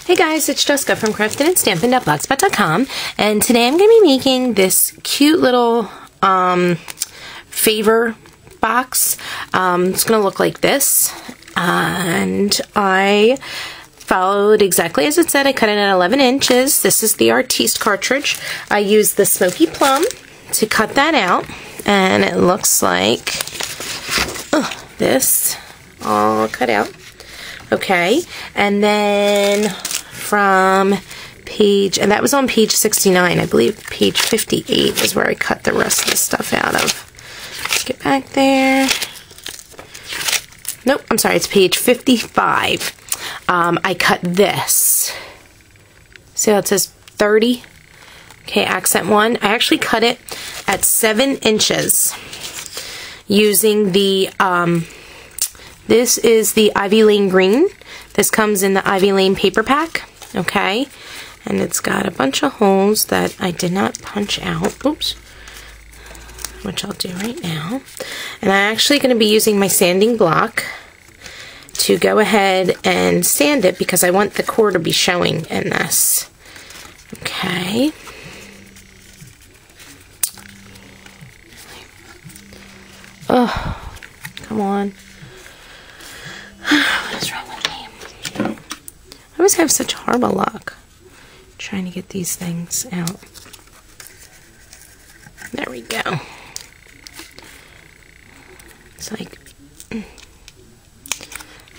Hey guys, it's Jessica from craftingandstamping.blogspot.com, and today I'm going to be making this cute little favor box. It's going to look like this, and I followed exactly as it said. I cut it at 11 inches. This is the Artiste cartridge. I used the Smokey Plum to cut that out, and it looks like this all cut out. Okay, and then from page, and that was on page 69, I believe page 58 is where I cut the rest of the stuff out of. Let's get back there. Nope, I'm sorry, it's page 55. I cut this. See how it says 30? Okay, accent 1. I actually cut it at 7 inches using the, this is the Ivy Lane Green. This comes in the Ivy Lane paper pack, okay? And it's got a bunch of holes that I did not punch out. Oops. Which I'll do right now. And I'm actually going to be using my sanding block to go ahead and sand it because I want the core to be showing in this. Okay. Oh, come on. What is wrong with me? I always have such horrible luck trying to get these things out. There we go. It's like,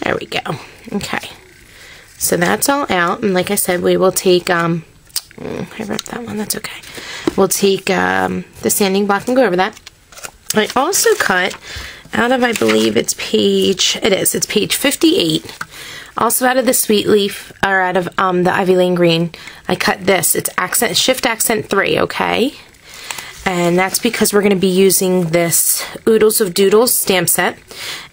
there we go. Okay. So that's all out, and like I said, we will take, I ripped that one, that's okay. We'll take the sanding block and go over that. I also cut out of, I believe it's page, it's page 58. Also out of the Sweet Leaf, or out of the Ivy Lane Green, I cut this. It's accent, shift accent 3, okay? And that's because we're going to be using this Oodles of Doodles stamp set.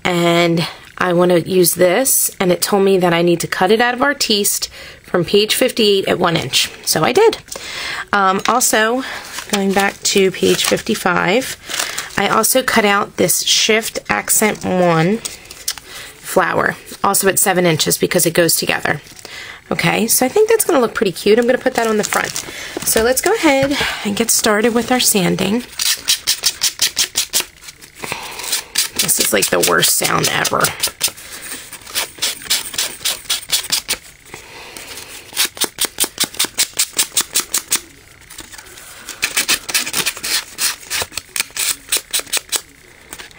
And I want to use this, and it told me that I need to cut it out of Artiste from page 58 at 1 inch. So I did. Also, going back to page 55, I also cut out this Shift Accent 1 flower, also at 7 inches because it goes together. Okay, so I think that's going to look pretty cute. I'm going to put that on the front. So let's go ahead and get started with our sanding. This is like the worst sound ever.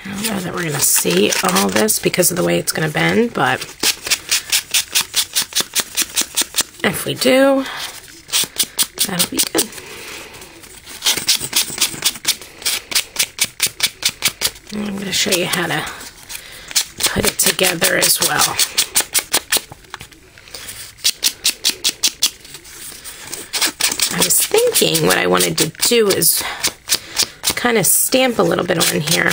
I don't know that we're going to see all this because of the way it's going to bend, but if we do, that'll be good. And I'm going to show you how to put it together as well. I was thinking what I wanted to do is kind of stamp a little bit on here,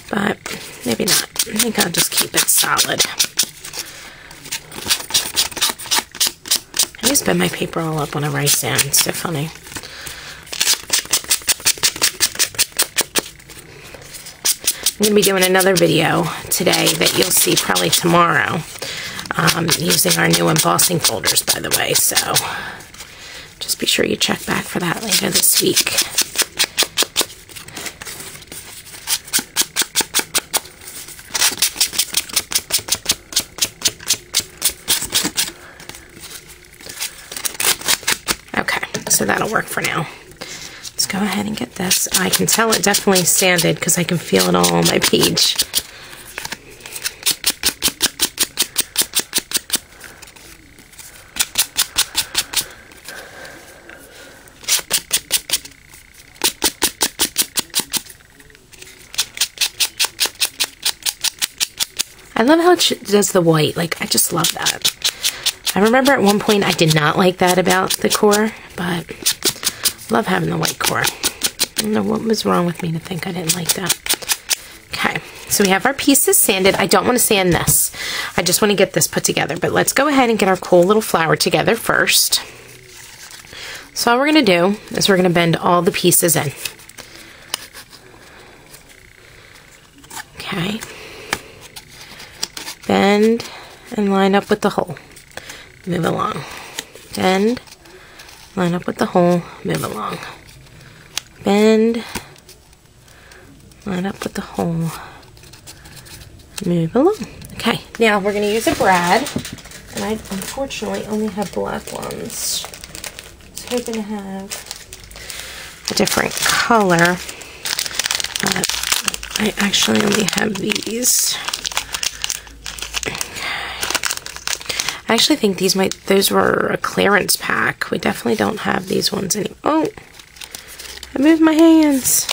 but maybe not. I think I'll just keep it solid. I just bend my paper all up whenever I sand. It's so funny. I'm going to be doing another video today that you'll see probably tomorrow, using our new embossing folders, by the way, so just be sure you check back for that later this week. Okay, so that'll work for now. Let's go ahead and get this. I can tell it definitely sanded because I can feel it all on my page. I love how it does the white. Like, I just love that. I remember at one point I did not like that about the core, but love having the white core. I don't know what was wrong with me to think I didn't like that. Okay, so we have our pieces sanded. I don't want to sand this. I just want to get this put together, but let's go ahead and get our cool little flower together first. So all we're going to do is we're going to bend all the pieces in. Okay. Bend and line up with the hole. move along. Bend, line up with the hole, move along. Bend, line up with the hole, move along. Okay, now we're going to use a brad, and I unfortunately only have black ones. I was hoping to have a different color, but I actually only have these. I actually think those were a clearance pack. We definitely don't have these ones anymore. Oh, I moved my hands.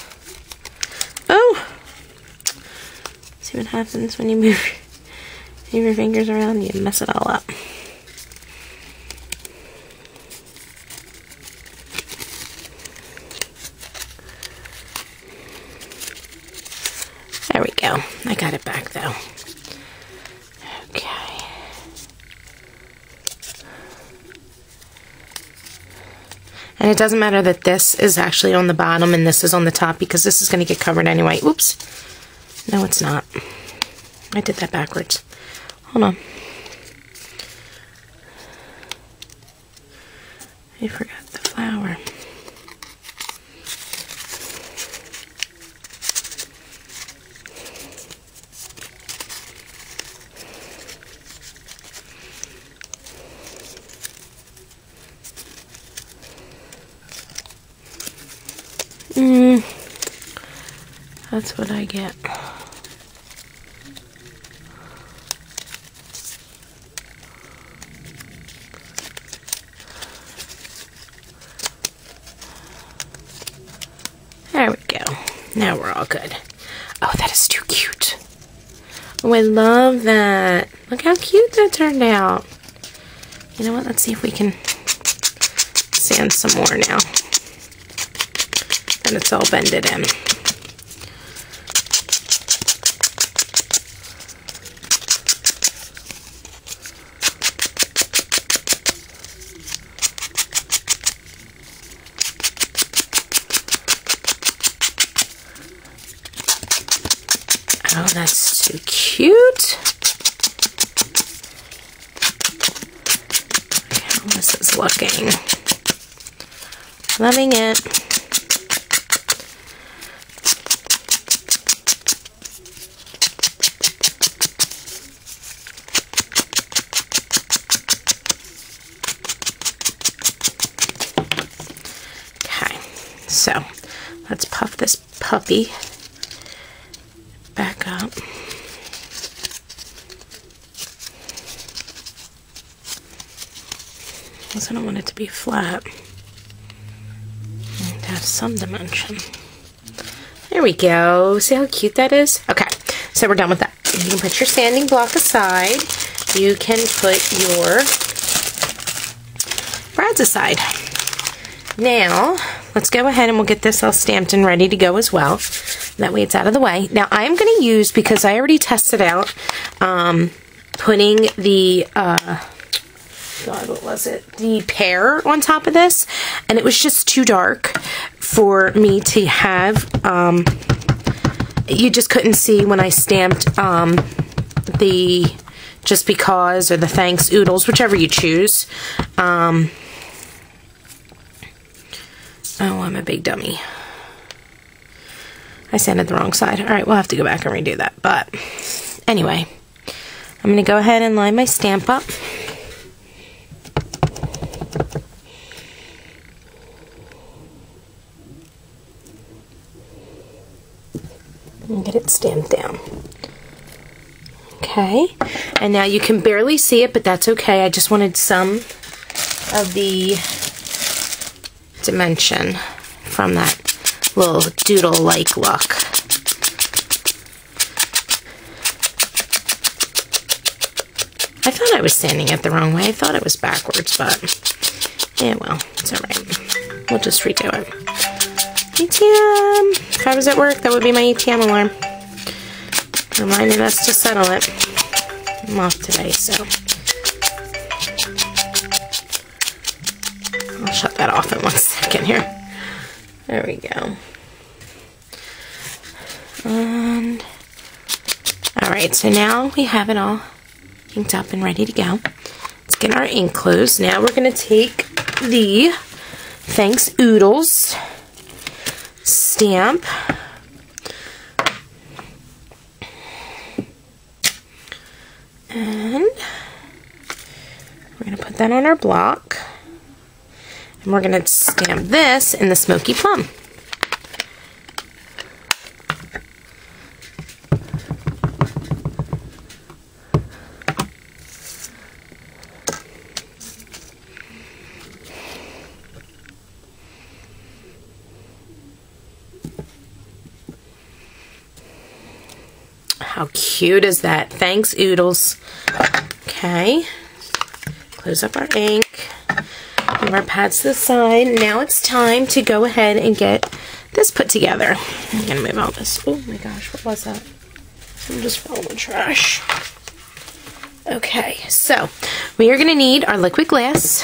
Oh, see what happens when you move your fingers around, you mess it all up. There we go. I got it back though. Okay. And it doesn't matter that this is actually on the bottom and this is on the top, because this is going to get covered anyway. Oops. No, it's not. I did that backwards. Hold on. I forgot the flower. That's what I get. There we go. Now we're all good. Oh, that is too cute. Oh, I love that. Look how cute that turned out. You know what? Let's see if we can sand some more now. And it's all bended in. Oh, that's too cute. Look how this is looking. Loving it. Okay, so let's puff this puppy back up. Because I don't want it to be flat. And have some dimension. There we go. See how cute that is? Okay, so we're done with that. You can put your sanding block aside. You can put your brads aside. Now, let's go ahead and we'll get this all stamped and ready to go as well. That way it's out of the way. Now I'm going to use, because I already tested out, putting the, God, what was it? The pear on top of this. And it was just too dark for me to have. You just couldn't see when I stamped the Just Because or the Thanks Oodles, whichever you choose. Oh, I'm a big dummy. I sanded the wrong side. Alright, we'll have to go back and redo that. But, anyway. I'm going to go ahead and line my stamp up. And get it stamped down. Okay. And now you can barely see it, but that's okay. I just wanted some of the dimension from that little doodle-like look. I thought I was sanding it the wrong way. I thought it was backwards, but yeah, well, it's alright. We'll just redo it. ATM! If I was at work, that would be my ATM alarm. Reminding us to settle it. I'm off today, so I'll shut that off in 1 second here. There we go. And alright, so now we have it all inked up and ready to go. Let's get our ink closed. Now we're going to take the Thanks Oodles stamp. And we're going to put that on our block. And we're going to stamp this in the Smokey Plum. How cute is that? Thanks, Oodles. Okay. Close up our ink. Move our pads to the side. Now it's time to go ahead and get this put together. I'm going to move all this. Oh my gosh, what was that? I'm just throwing the trash. Okay, so we are going to need our liquid glass.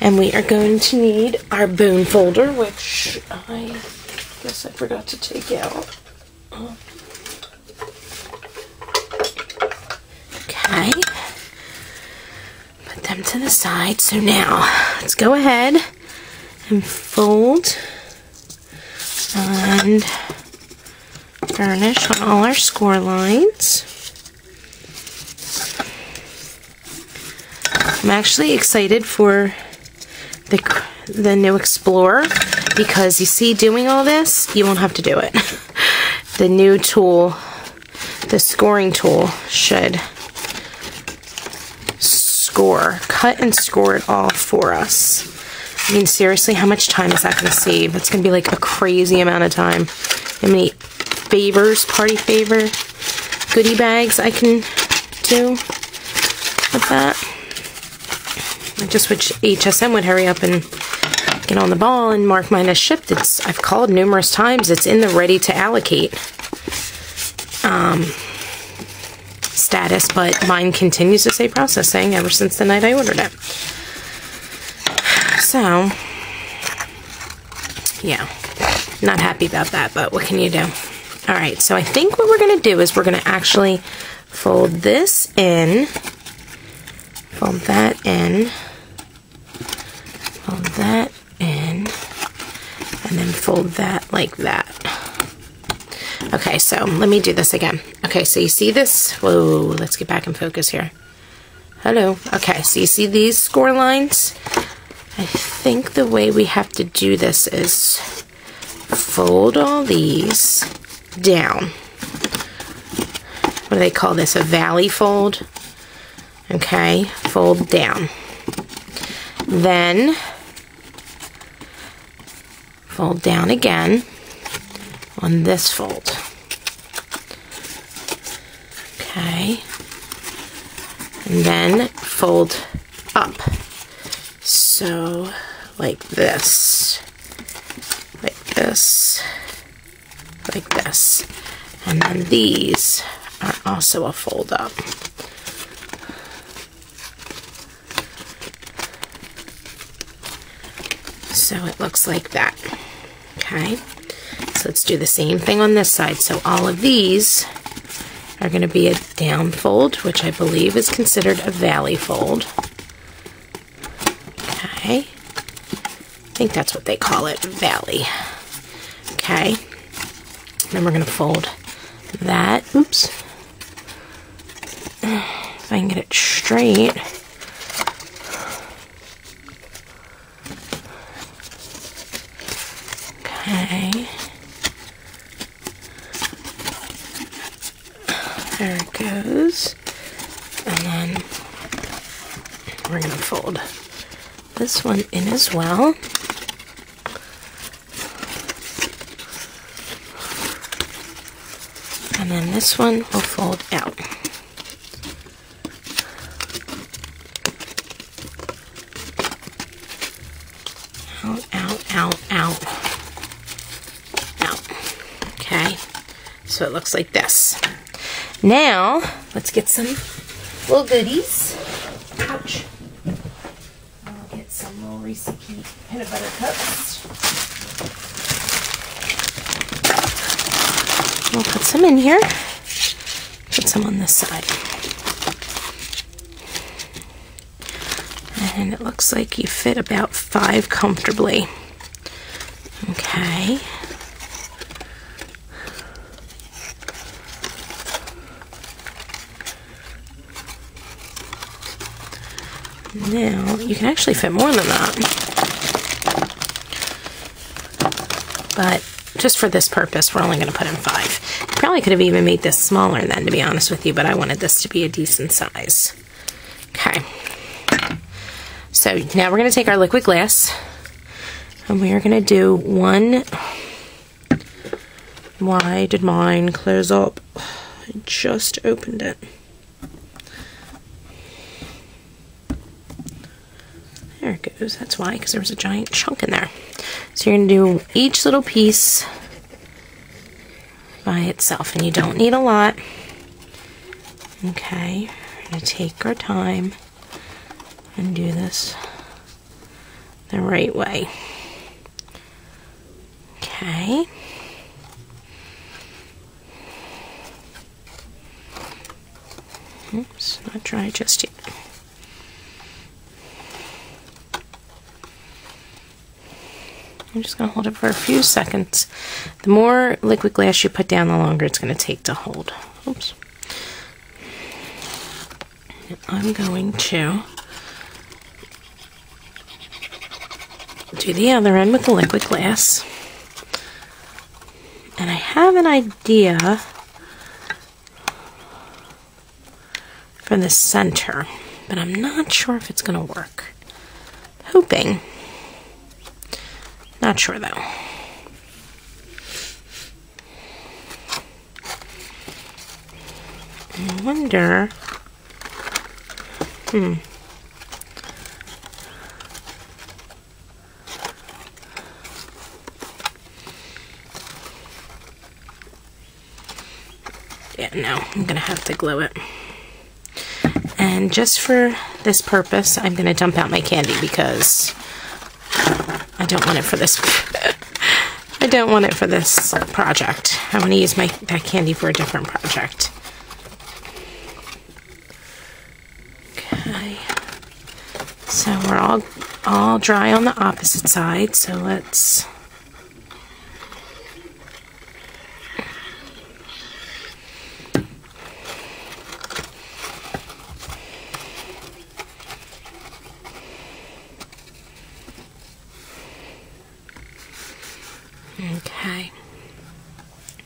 And we are going to need our bone folder, which I guess I forgot to take out. Okay, put them to the side. So now let's go ahead and fold and burnish on all our score lines. I'm actually excited for the new Explorer because you see, doing all this, you won't have to do it. The new tool, the scoring tool, should cut and score it all for us. I mean, seriously, how much time is that going to save? That's going to be like a crazy amount of time. How many favors, party favor, goodie bags I can do with that. I just wish HSM would hurry up and get on the ball and mark mine as shipped. I've called numerous times. It's in the ready to allocate status, but mine continues to say processing ever since the night I ordered it. So, yeah, not happy about that, but what can you do? Alright, so I think what we're going to do is we're going to actually fold this in, fold that in, fold that in, and then fold that like that. Okay, so let me do this again. Okay, so you see this? Whoa, let's get back in focus here. Hello. Okay, so you see these score lines? I think the way we have to do this is fold all these down. What do they call this? A valley fold? Okay, fold down. Then fold down again on this fold. Okay. And then fold up. So, like this. Like this. Like this. And then these are also a fold up. So it looks like that. Okay. So let's do the same thing on this side. So all of these are going to be a down fold, which I believe is considered a valley fold. Okay. I think that's what they call it, valley. Okay. Then we're going to fold that. Oops. If I can get it straight. Okay. There it goes. And then we're going to fold this one in as well. And then this one will fold out. Out. Okay, so it looks like this. Now, let's get some little goodies. Ouch. I'll get some little Reese's peanut butter cups. We'll put some in here. Put some on this side. And it looks like you fit about 5 comfortably. Okay. Now, you can actually fit more than that. But just for this purpose, we're only going to put in 5. You probably could have even made this smaller then, to be honest with you, but I wanted this to be a decent size. Okay. So now we're going to take our liquid glass, and we are going to do one. Why did mine close up? I just opened it. There it goes. That's why, because there was a giant chunk in there. So you're going to do each little piece by itself, and you don't need a lot. Okay, we're going to take our time and do this the right way. Okay. Oops, not dry just yet. I'm just going to hold it for a few seconds. The more liquid glass you put down, the longer it's going to take to hold. Oops. I'm going to do the other end with the liquid glass. And I have an idea for the center, but I'm not sure if it's going to work. Hoping. Not sure though. I wonder. Yeah, no, I'm gonna have to glue it. And just for this purpose, I'm gonna dump out my candy because I don't want it for this. I don't want it for this project. I want to use that candy for a different project. Okay. So we're all dry on the opposite side. So let's. Okay,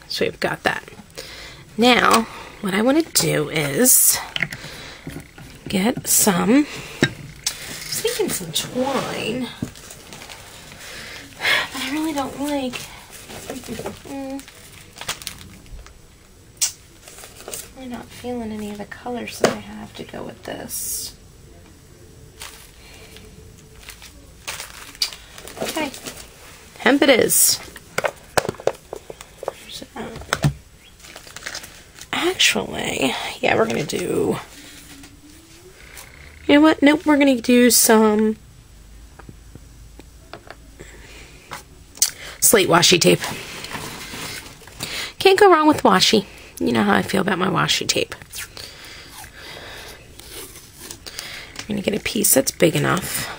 so we've got that. Now, what I want to do is get some, I was thinking some twine, but I really don't like, I'm not feeling any of the colors that I have to go with this. Okay, hemp it is. Actually, yeah, we're gonna do, you know what, nope, we're gonna do some Slate Washi Tape. Can't go wrong with washi. You know how I feel about my washi tape. I'm gonna get a piece that's big enough.